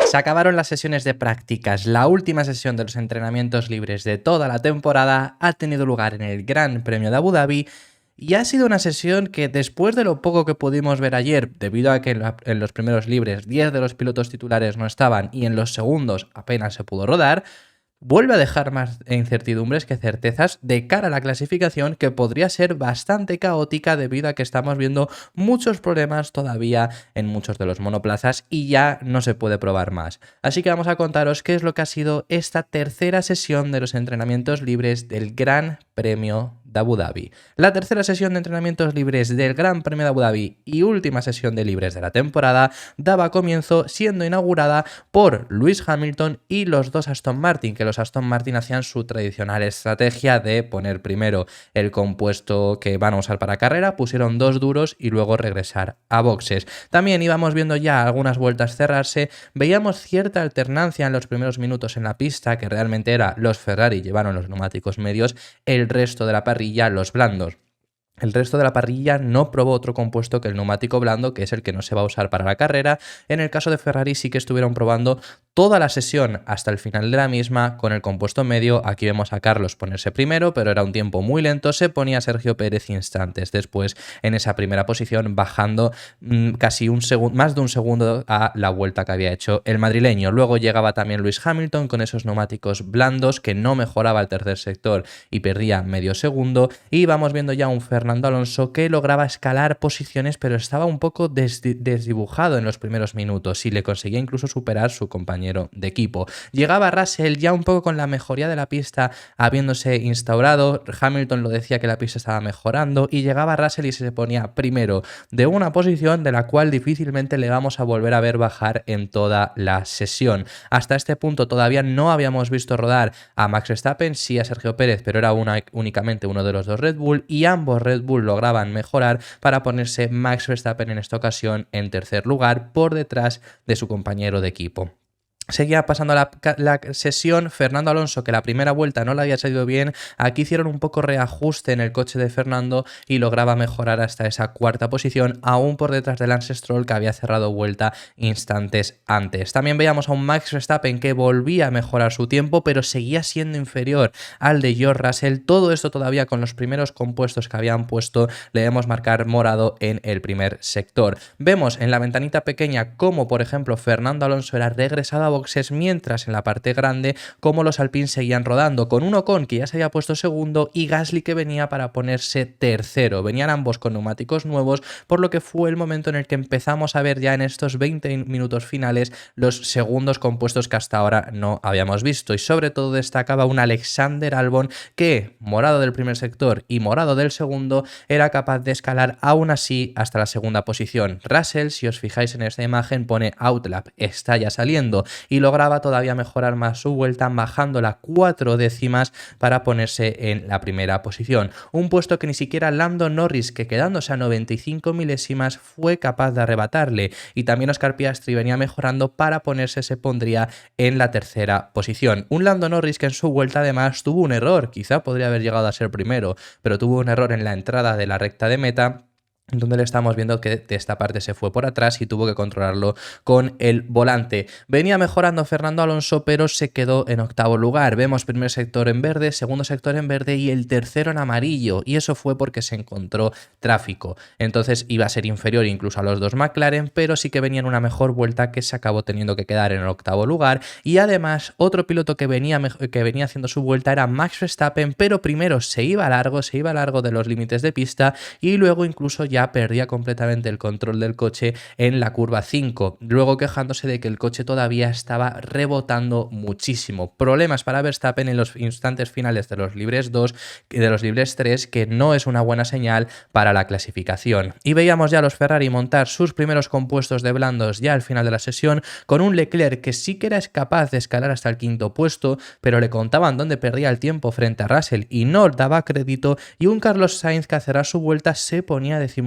Se acabaron las sesiones de prácticas. La última sesión de los entrenamientos libres de toda la temporada ha tenido lugar en el Gran Premio de Abu Dhabi y ha sido una sesión que, después de lo poco que pudimos ver ayer, debido a que en los primeros libres 10 de los pilotos titulares no estaban y en los segundos apenas se pudo rodar, vuelve a dejar más incertidumbres que certezas de cara a la clasificación, que podría ser bastante caótica debido a que estamos viendo muchos problemas todavía en muchos de los monoplazas y ya no se puede probar más. Así que vamos a contaros qué es lo que ha sido esta tercera sesión de los entrenamientos libres del Gran Premio de Abu Dhabi. La tercera sesión de entrenamientos libres del Gran Premio de Abu Dhabi y última sesión de libres de la temporada daba comienzo siendo inaugurada por Lewis Hamilton y los dos Aston Martin, que los Aston Martin hacían su tradicional estrategia de poner primero el compuesto que van a usar para carrera, pusieron dos duros y luego regresar a boxes. También íbamos viendo ya algunas vueltas cerrarse, veíamos cierta alternancia en los primeros minutos en la pista, que realmente era los Ferrari llevaron los neumáticos medios, el resto de la parrilla los blandos. El resto de la parrilla no probó otro compuesto que el neumático blando, que es el que no se va a usar para la carrera. En el caso de Ferrari sí que estuvieron probando toda la sesión hasta el final de la misma con el compuesto medio. Aquí vemos a Carlos ponerse primero, pero era un tiempo muy lento. Se ponía Sergio Pérez instantes después en esa primera posición, bajando casi más de un segundo a la vuelta que había hecho el madrileño. Luego llegaba también Lewis Hamilton con esos neumáticos blandos, que no mejoraba el tercer sector y perdía medio segundo. Y vamos viendo ya un Fernando Alonso que lograba escalar posiciones, pero estaba un poco desdibujado en los primeros minutos y le conseguía incluso superar su compañero de equipo. Llegaba Russell ya un poco con la mejoría de la pista habiéndose instaurado. Hamilton lo decía que la pista estaba mejorando y llegaba Russell y se ponía primero de una posición de la cual difícilmente le vamos a volver a ver bajar en toda la sesión. Hasta este punto todavía no habíamos visto rodar a Max Verstappen, sí a Sergio Pérez, pero era únicamente uno de los dos Red Bull, y ambos Red Bull lograban mejorar para ponerse Max Verstappen en esta ocasión en tercer lugar por detrás de su compañero de equipo. Seguía pasando la sesión. Fernando Alonso, que la primera vuelta no le había salido bien, aquí hicieron un poco reajuste en el coche de Fernando y lograba mejorar hasta esa cuarta posición, aún por detrás de Lance Stroll, que había cerrado vuelta instantes antes. También veíamos a un Max Verstappen que volvía a mejorar su tiempo, pero seguía siendo inferior al de George Russell. Todo esto todavía con los primeros compuestos que habían puesto, le vemos marcar morado en el primer sector. Vemos en la ventanita pequeña como, por ejemplo, Fernando Alonso era regresado a boxes, mientras en la parte grande como los Alpine seguían rodando, con un Ocon que ya se había puesto segundo y Gasly que venía para ponerse tercero. Venían ambos con neumáticos nuevos, por lo que fue el momento en el que empezamos a ver ya en estos 20 minutos finales los segundos compuestos que hasta ahora no habíamos visto, y sobre todo destacaba un Alexander Albon que, morado del primer sector y morado del segundo, era capaz de escalar aún así hasta la segunda posición. Russell, si os fijáis en esta imagen, pone outlap, está ya saliendo, y lograba todavía mejorar más su vuelta, bajándola 4 décimas para ponerse en la primera posición. Un puesto que ni siquiera Lando Norris, que quedándose a 95 milésimas, fue capaz de arrebatarle, y también Oscar Piastri venía mejorando para ponerse, se pondría en la tercera posición. Un Lando Norris que en su vuelta además tuvo un error, quizá podría haber llegado a ser primero, pero tuvo un error en la entrada de la recta de meta, donde le estamos viendo que de esta parte se fue por atrás y tuvo que controlarlo con el volante. Venía mejorando Fernando Alonso, pero se quedó en octavo lugar. Vemos primer sector en verde, segundo sector en verde y el tercero en amarillo, y eso fue porque se encontró tráfico. Entonces iba a ser inferior incluso a los dos McLaren, pero sí que venía en una mejor vuelta, que se acabó teniendo que quedar en el octavo lugar. Y además otro piloto que venía haciendo su vuelta era Max Verstappen, pero primero se iba largo de los límites de pista y luego incluso ya perdía completamente el control del coche en la curva 5, luego quejándose de que el coche todavía estaba rebotando muchísimo. Problemas para Verstappen en los instantes finales de los libres 2 y de los libres 3, que no es una buena señal para la clasificación. Y veíamos ya a los Ferrari montar sus primeros compuestos de blandos ya al final de la sesión, con un Leclerc que sí que era capaz de escalar hasta el quinto puesto, pero le contaban dónde perdía el tiempo frente a Russell y no daba crédito, y un Carlos Sainz que a cerrar su vuelta se ponía 19º.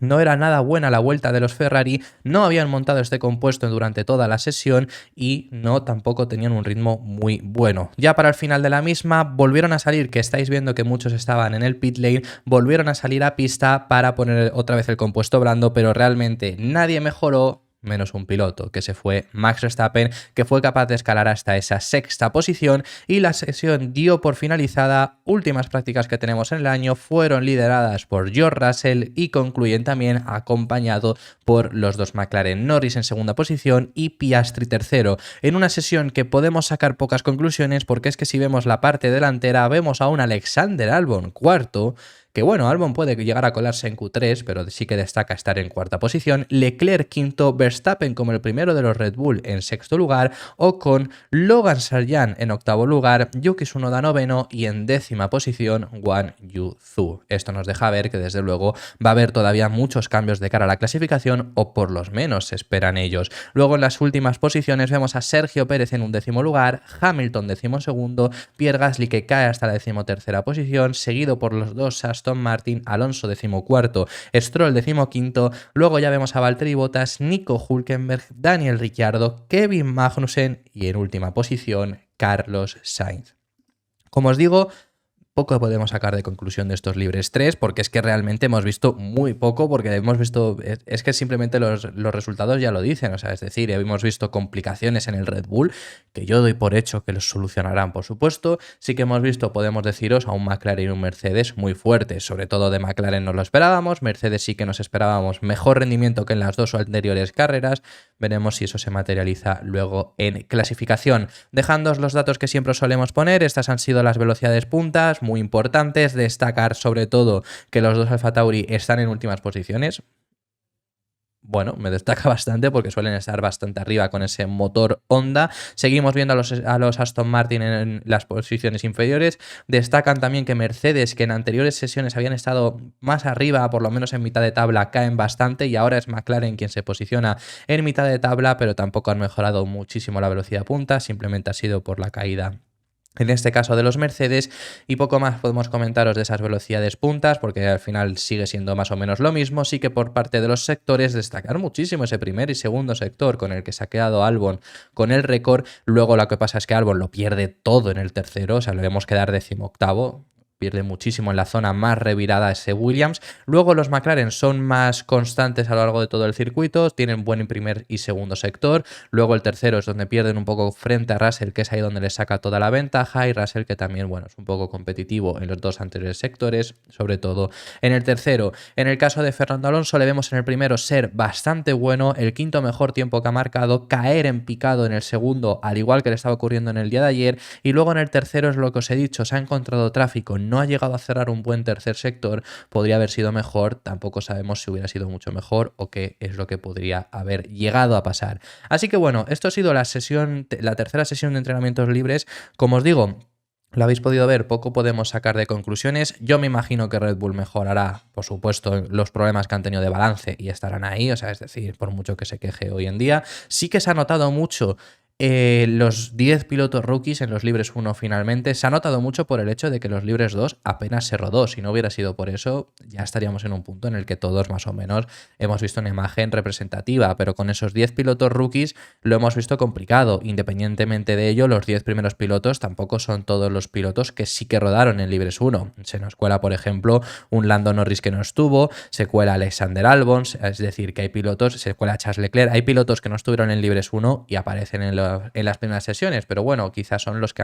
No era nada buena la vuelta de los Ferrari, no habían montado este compuesto durante toda la sesión y no tampoco tenían un ritmo muy bueno. Ya para el final de la misma volvieron a salir, que estáis viendo que muchos estaban en el pit lane, volvieron a salir a pista para poner otra vez el compuesto blando, pero realmente nadie mejoró menos un piloto, que se fue Max Verstappen, que fue capaz de escalar hasta esa sexta posición, y la sesión dio por finalizada. Últimas prácticas que tenemos en el año fueron lideradas por George Russell y concluyen también acompañado por los dos McLaren, Norris en segunda posición y Piastri tercero, en una sesión que podemos sacar pocas conclusiones, porque es que si vemos la parte delantera vemos a un Alexander Albon cuarto, que bueno, Albon puede llegar a colarse en Q3, pero sí que destaca estar en cuarta posición, Leclerc quinto, Verstappen como el primero de los Red Bull en sexto lugar, Ocon, Logan Sargeant en octavo lugar, Yuki Tsunoda noveno y en décima posición Guan Yu Zhou. Esto nos deja ver que desde luego va a haber todavía muchos cambios de cara a la clasificación, o por lo menos se esperan ellos. Luego en las últimas posiciones vemos a Sergio Pérez en un décimo lugar, Hamilton décimo segundo, Pierre Gasly que cae hasta la decimotercera posición, seguido por los dos Aston Martin, Alonso decimocuarto, Stroll decimoquinto, luego ya vemos a Valtteri Bottas, Nico Hülkenberg, Daniel Ricciardo, Kevin Magnussen y en última posición Carlos Sainz. Como os digo, poco podemos sacar de conclusión de estos libres 3, porque es que realmente hemos visto muy poco, porque hemos visto, es que simplemente los resultados ya lo dicen, o sea, es decir, hemos visto complicaciones en el Red Bull, que yo doy por hecho que los solucionarán, por supuesto. Sí que hemos visto, podemos deciros, a un McLaren y un Mercedes muy fuertes, sobre todo de McLaren no lo esperábamos, Mercedes sí que nos esperábamos mejor rendimiento que en las dos anteriores carreras. Veremos si eso se materializa luego en clasificación. Dejándoos los datos que siempre solemos poner, estas han sido las velocidades puntas, muy importantes. Destacar sobre todo que los dos Alfa Tauri están en últimas posiciones. Bueno, me destaca bastante porque suelen estar bastante arriba con ese motor Honda. Seguimos viendo a los Aston Martin en las posiciones inferiores. Destacan también que Mercedes, que en anteriores sesiones habían estado más arriba, por lo menos en mitad de tabla, caen bastante, y ahora es McLaren quien se posiciona en mitad de tabla, pero tampoco han mejorado muchísimo la velocidad punta, simplemente ha sido por la caída en este caso de los Mercedes, y poco más podemos comentaros de esas velocidades puntas, porque al final sigue siendo más o menos lo mismo. Sí que por parte de los sectores destacar muchísimo ese primer y segundo sector con el que se ha quedado Albon con el récord. Luego lo que pasa es que Albon lo pierde todo en el tercero, o sea, le vemos quedar 18º. Pierde muchísimo en la zona más revirada ese Williams. Luego los McLaren son más constantes a lo largo de todo el circuito, tienen buen primer y segundo sector. Luego el tercero es donde pierden un poco frente a Russell, que es ahí donde le saca toda la ventaja, y Russell que también, bueno, es un poco competitivo en los dos anteriores sectores, sobre todo en el tercero. En el caso de Fernando Alonso le vemos en el primero ser bastante bueno, el quinto mejor tiempo que ha marcado, caer en picado en el segundo, al igual que le estaba ocurriendo en el día de ayer, y luego en el tercero es lo que os he dicho, se ha encontrado tráfico, no ha llegado a cerrar un buen tercer sector, podría haber sido mejor, tampoco sabemos si hubiera sido mucho mejor o qué es lo que podría haber llegado a pasar. Así que bueno, esto ha sido la tercera sesión de entrenamientos libres. Como os digo, lo habéis podido ver, poco podemos sacar de conclusiones. Yo me imagino que Red Bull mejorará, por supuesto, los problemas que han tenido de balance y estarán ahí, o sea, es decir, por mucho que se queje hoy en día. Sí que se ha notado mucho los 10 pilotos rookies en los libres 1 finalmente. Se ha notado mucho por el hecho de que los libres 2 apenas se rodó. Si no hubiera sido por eso, ya estaríamos en un punto en el que todos más o menos hemos visto una imagen representativa, pero con esos 10 pilotos rookies lo hemos visto complicado. Independientemente de ello, los 10 primeros pilotos tampoco son todos los pilotos que sí que rodaron en libres 1. Se nos cuela, por ejemplo, un Lando Norris que no estuvo, se cuela Alexander Albon, es decir, que hay pilotos, se cuela Charles Leclerc, hay pilotos que no estuvieron en libres 1 y aparecen en las primeras sesiones, pero bueno, quizás son los que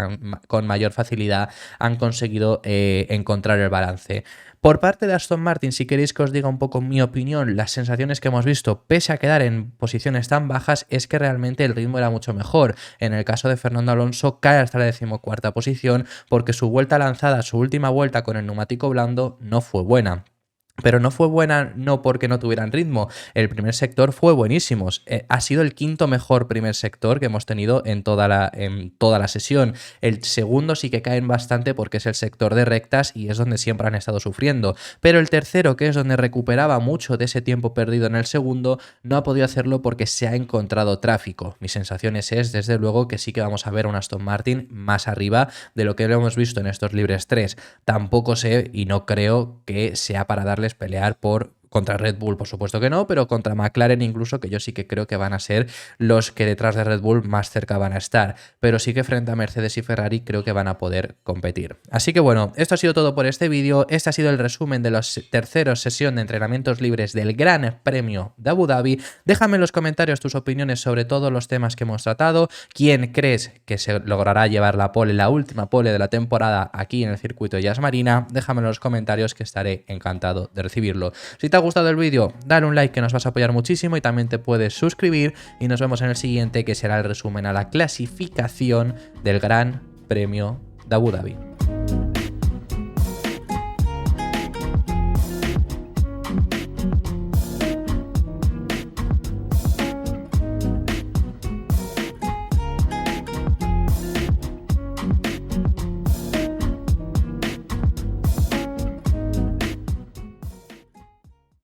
con mayor facilidad han conseguido encontrar el balance. Por parte de Aston Martin, si queréis que os diga un poco mi opinión, las sensaciones que hemos visto, pese a quedar en posiciones tan bajas, es que realmente el ritmo era mucho mejor. En el caso de Fernando Alonso, cae hasta la 14ª posición porque su vuelta lanzada, su última vuelta con el neumático blando, no fue buena. Pero no fue buena no porque no tuvieran ritmo. El primer sector fue buenísimo. Ha sido el quinto mejor primer sector que hemos tenido en toda la sesión. El segundo sí que caen bastante porque es el sector de rectas y es donde siempre han estado sufriendo. Pero el tercero, que es donde recuperaba mucho de ese tiempo perdido en el segundo, no ha podido hacerlo porque se ha encontrado tráfico. Mis sensaciones es, desde luego, que sí que vamos a ver un Aston Martin más arriba de lo que lo hemos visto en estos libres 3. Tampoco sé y no creo que sea para darle pelear por Contra Red Bull, por supuesto que no, pero contra McLaren incluso, que yo sí que creo que van a ser los que detrás de Red Bull más cerca van a estar. Pero sí que frente a Mercedes y Ferrari creo que van a poder competir. Así que bueno, esto ha sido todo por este vídeo. Este ha sido el resumen de la tercera sesión de entrenamientos libres del Gran Premio de Abu Dhabi. Déjame en los comentarios tus opiniones sobre todos los temas que hemos tratado. ¿Quién crees que se logrará llevar la pole, la última pole de la temporada aquí en el circuito de Yas Marina? Déjame en los comentarios que estaré encantado de recibirlo. Si te ha gustado el vídeo, dale un like que nos vas a apoyar muchísimo y también te puedes suscribir y nos vemos en el siguiente, que será el resumen a la clasificación del Gran Premio de Abu Dhabi.